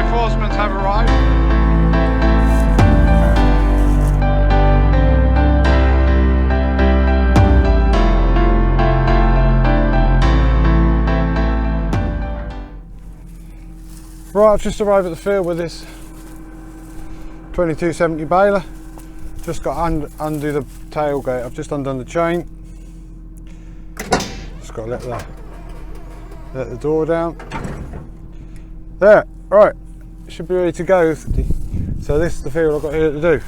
reinforcements have arrived. Right, I've just arrived at the field with this 2270 baler. Just got to undo the tailgate. I've just undone the chain. Just got to let the door down. There, right, should be ready to go. So this is the field I've got here to do.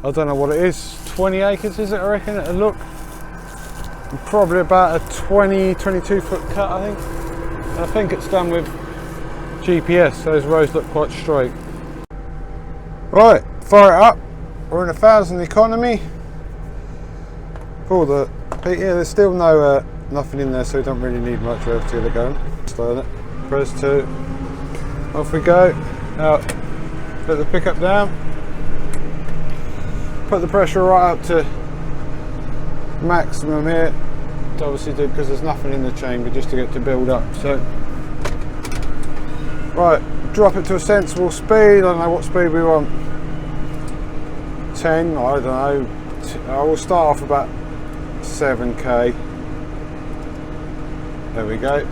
I don't know what it is, 20 acres is it, I reckon, it'll look. And probably about a 22 foot cut, I think. And I think it's done with GPS, those rows look quite straight. Right, fire it up. We're in 1,000 economy. Pull the peak here, there's still no nothing in there, so we don't really need much rev to get going. Start it, press 2, off we go. Now, let the pickup down. Put the pressure right up to maximum here. To obviously do because there's nothing in the chamber, just to get to build up. So, right, drop it to a sensible speed. I don't know what speed we want. 10, I don't know. I will start off about 7k. There we go.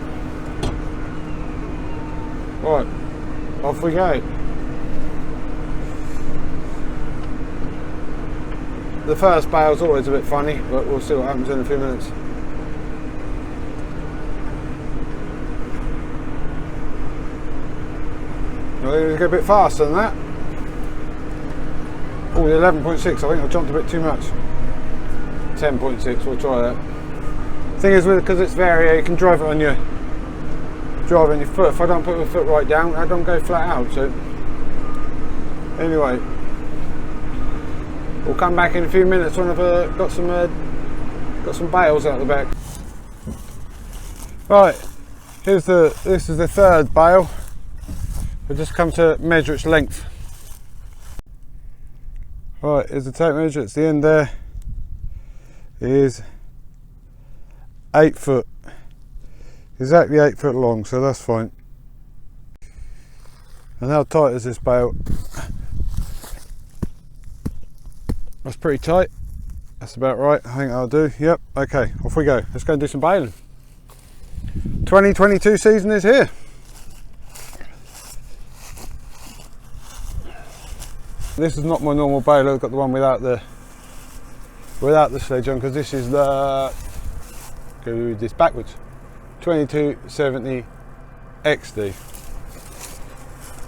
Right, off we go. The first bale's always a bit funny, but we'll see what happens in a few minutes. We're going to go a bit faster than that. Oh, the 11.6, I think I jumped a bit too much. 10.6, we'll try that. Thing is, because it's Vario, you can drive it on your foot. If I don't put my foot right down, I don't go flat out. So anyway, we'll come back in a few minutes when I've got some bales out the back. Right, this is the third bale. We'll just come to measure its length. Right, here's the tape measure. It's the end there. It is 8 foot. Exactly 8 foot long, so that's fine. And how tight is this bale? That's pretty tight. That's about right. I think that'll do. Yep. Okay, off we go. Let's go and do some baling. 2022 season is here. This is not my normal baler. I've got the one without the sledge on, because this is the, go this backwards, 2270 XD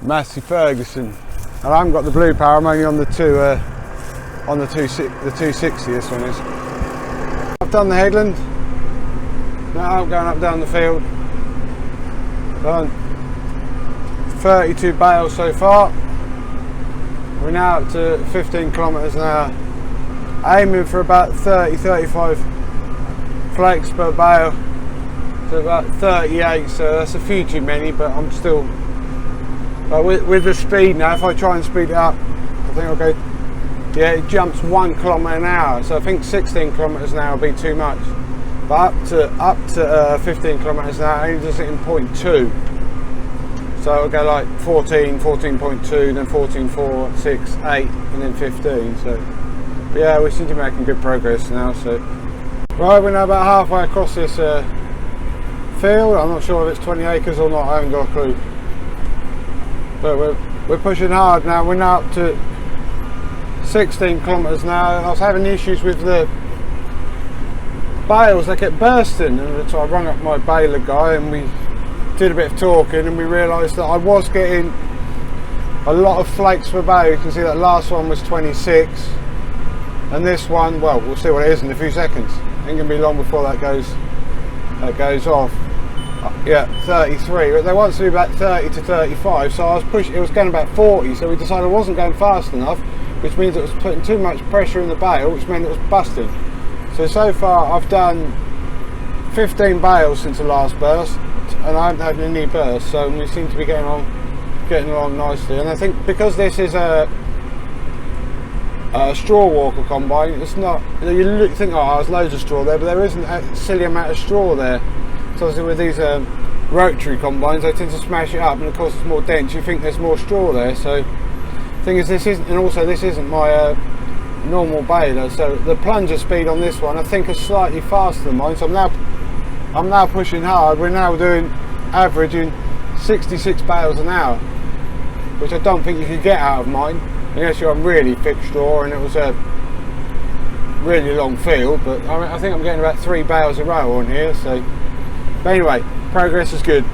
Massey Ferguson, and I haven't got the blue power. I'm only on the 260. This one is. I've done the headland. Now I'm going up down the field. Done 32 bales so far. We're now up to 15 kilometers an hour, aiming for about 30-35 flakes per bale, so about 38, so that's a few too many, but I'm still, with the speed now, if I try and speed it up, I think I'll go, yeah, it jumps 1 kilometre an hour, so I think 16 kilometres an hour will be too much, but up to 15 kilometres an hour, only just hitting 0.2. So it'll go like 14, 14.2, then 14, 4, 6, 8, and then 15. So, but yeah, we seem to be making good progress now. So, right, we're now about halfway across this field. I'm not sure if it's 20 acres or not. I haven't got a clue. But we're pushing hard now. We're now up to 16 kilometres now. I was having issues with the bales; they kept bursting, and so I rung up my baler guy, and we did a bit of talking, and we realised that I was getting a lot of flakes per bale. You can see that last one was 26, and this one, well, we'll see what it is in a few seconds. Ain't gonna be long before that goes off. Yeah, 33. But they want to be about 30 to 35, so I was pushing. It was going about 40, so we decided I wasn't going fast enough, which means it was putting too much pressure in the bale, which meant it was busting. So far I've done 15 bales since the last burst, and I haven't had any bursts, so we seem to be getting along nicely. And I think because this is a straw walker combine, it's not, you think, oh, there's loads of straw there, but there isn't a silly amount of straw there. So obviously with these rotary combines, they tend to smash it up, and of course it's more dense, you think there's more straw there. So the thing is, this isn't, and also this isn't my normal baler, so the plunger speed on this one I think is slightly faster than mine. So I'm now pushing hard. We're now averaging 66 bales an hour, which I don't think you could get out of mine unless you're on really thick straw and it was a really long field. But I think I'm getting about 3 bales a row on here. So, but anyway, progress is good.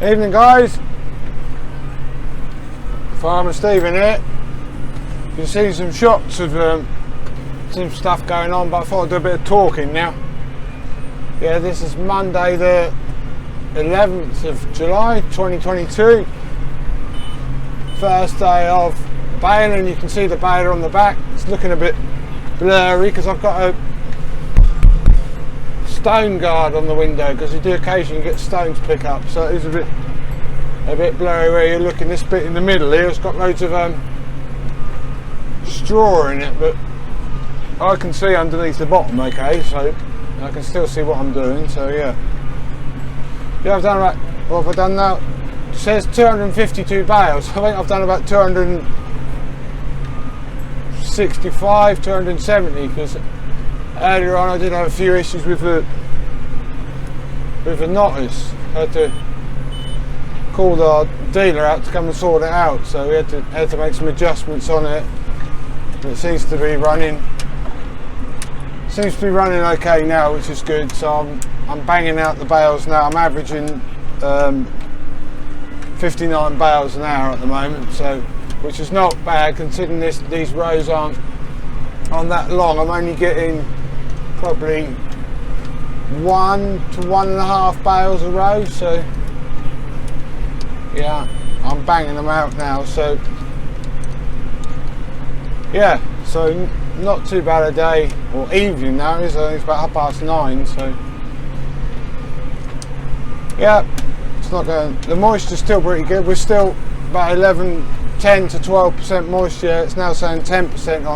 Evening guys, Farmer Stephen here. You can see some shots of some stuff going on, but I thought I'd do a bit of talking now. Yeah, this is Monday the 11th of July 2022, first day of baling. You can see the baler on the back. It's looking a bit blurry because I've got a stone guard on the window, because you do occasionally get stones pick up, so it is a bit blurry where you're looking. This bit in the middle here, it's got loads of straw in it, but I can see underneath the bottom okay, so I can still see what I'm doing. So yeah, I've done about, what have I done now? It says 252 bales. I think I've done about 265, 270, because earlier on I did have a few issues with the notice. I had to call our dealer out to come and sort it out, so we had to make some adjustments on it. It seems to be running okay now, which is good. So I'm banging out the bales now. I'm averaging 59 bales an hour at the moment, so which is not bad considering these rows aren't that long. I'm only getting probably 1 to 1.5 bales a row, so yeah, I'm banging them out now. So yeah, so not too bad a day, or evening now. It's about 9:30, so yeah, it's not going. The moisture's still pretty good. We're still about 10 to 12% moisture. It's now saying 10%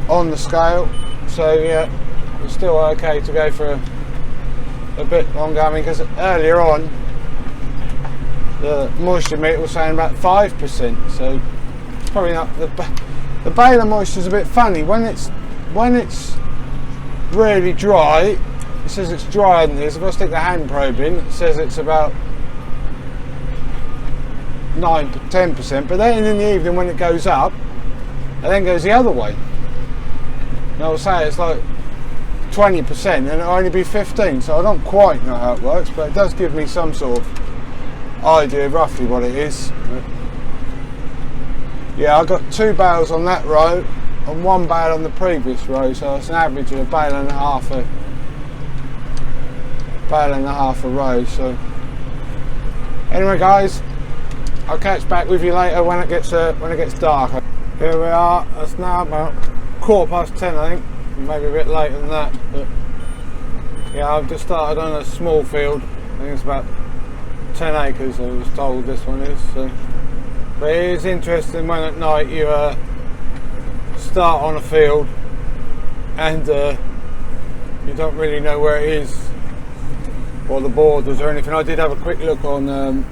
on the scale, so yeah, it's still okay to go for a bit longer. I mean, because earlier on the moisture meter was saying about 5%, so it's probably not. The baler moisture is a bit funny when it's really dry. It says it's drier than this. If I stick the hand probe in, it says it's about 9 to 10%, but then in the evening when it goes up, it then goes the other way. And I'll say it's like 20% and it'll only be 15, so I don't quite know how it works, but it does give me some sort of idea roughly what it is. But yeah, I got 2 bales on that row and 1 bale on the previous row, so it's an average of a bale and a half a row. So anyway guys, I'll catch back with you later when it gets dark. Here we are. It's now about 10:15, I think, maybe a bit later than that. But yeah, I've just started on a small field. I think it's about 10 acres. I was told this one is. So, but it is interesting when at night you start on a field and you don't really know where it is or the borders or anything. I did have a quick look on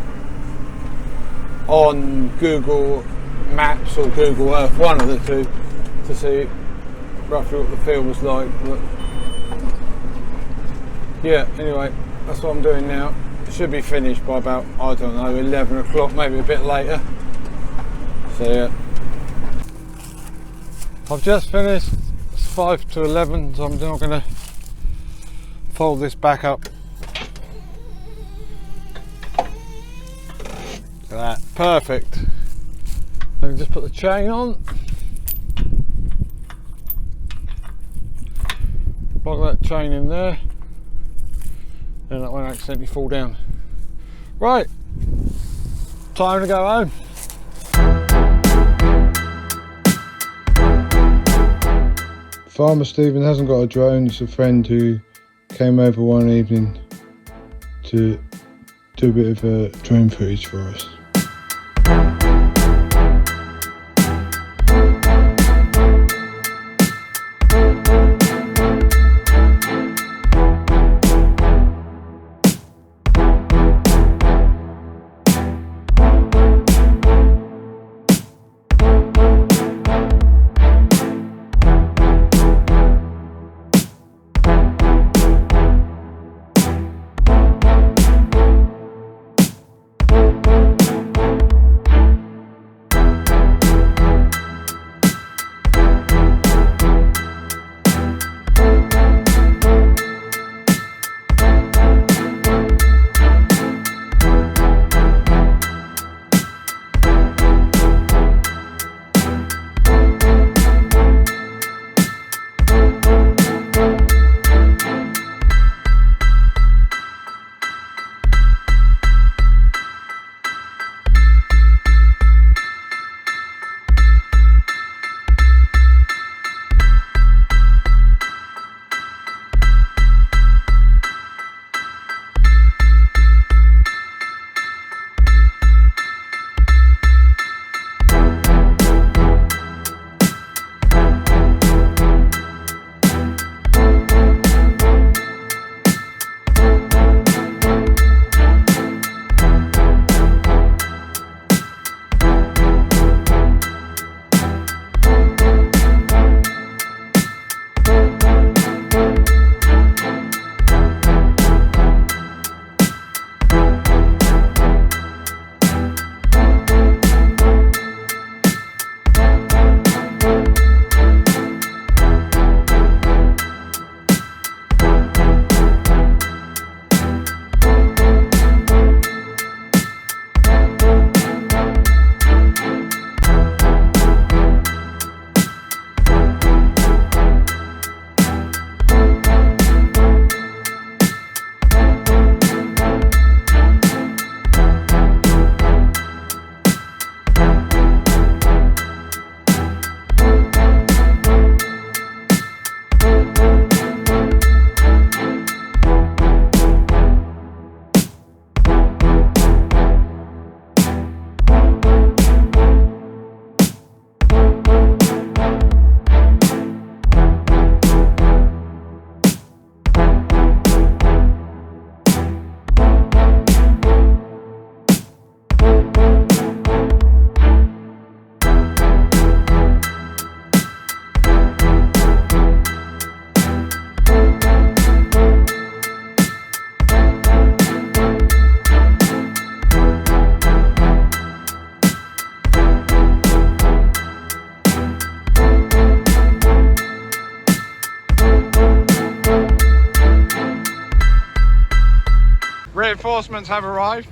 Google Maps or Google Earth, one of the two, to see roughly what the field was like. But yeah, anyway, that's what I'm doing now. It should be finished by about, I don't know, 11 o'clock, maybe a bit later. So yeah, I've just finished. It's 5 to 11, so I'm now going to fold this back up. Look at that, perfect. I can just put the chain on, plug that chain in there, and that won't accidentally fall down. Right, time to go home. Farmer Stephen hasn't got a drone. It's a friend who came over one evening to do a bit of drone footage for us. Reinforcements have arrived.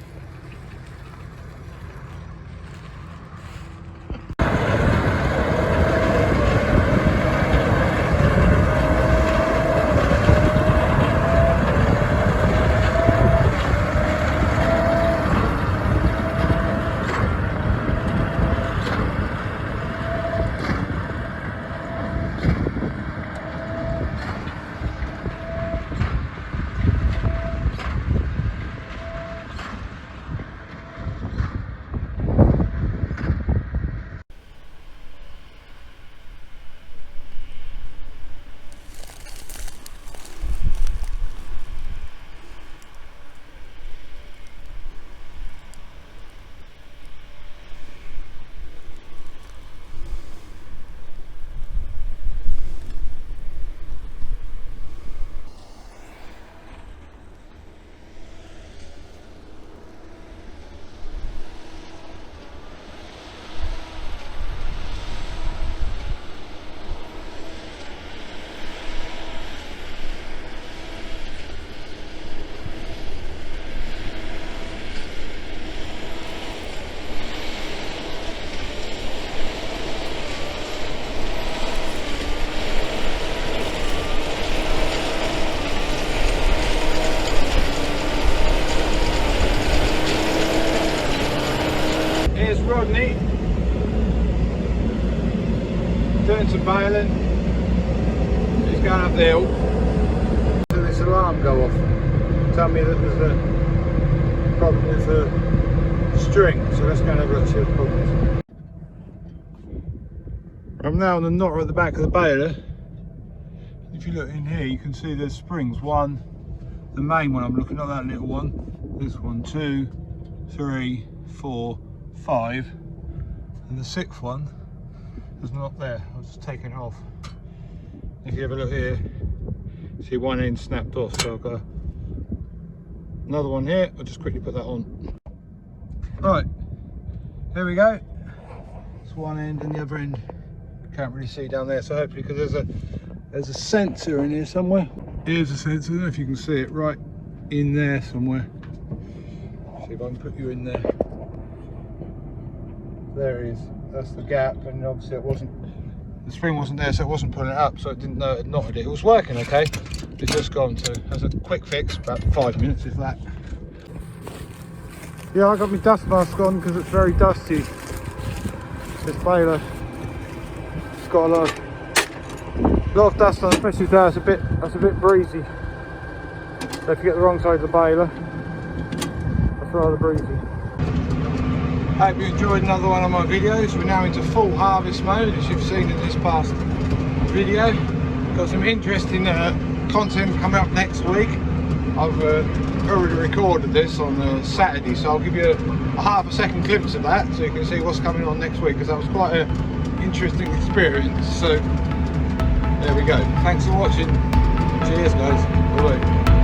Rodeney, doing some baling. He's going up the hill. So this alarm alarm go off. Tell me that there's a problem with the string. So let's go and have a look, see what the problem is. I'm now on the knotter at the back of the baler. If you look in here, you can see there's springs. One, the main one I'm looking at, that little one. This one, 2, 3, 4, 5, and the 6th one is not there. I was just taking it off. If you have a look here, see one end snapped off. So I've got another one here. I'll just quickly put that on. Right, here we go. It's one end and the other end can't really see down there. So hopefully, because there's a sensor in here somewhere. Here's a sensor. I don't know if you can see it right in there somewhere. See if I can put you in there. There it is. That's the gap, and obviously the spring wasn't there, so it wasn't pulling it up, so it didn't know it had knotted it. It was working okay. It's just gone to, as a quick fix, about 5 minutes if that. Yeah, I got my dust mask on because it's very dusty. This baler, it's got a lot of dust on, especially there. It's a bit breezy. So if you get the wrong side of the baler, that's rather breezy. Hope you enjoyed another one of my videos. We're now into full harvest mode, as you've seen in this past video. Got some interesting content coming up next week. I've already recorded this on Saturday, so I'll give you a half a second glimpse of that so you can see what's coming on next week, because that was quite an interesting experience. So there we go. Thanks for watching. Cheers guys. Bye bye.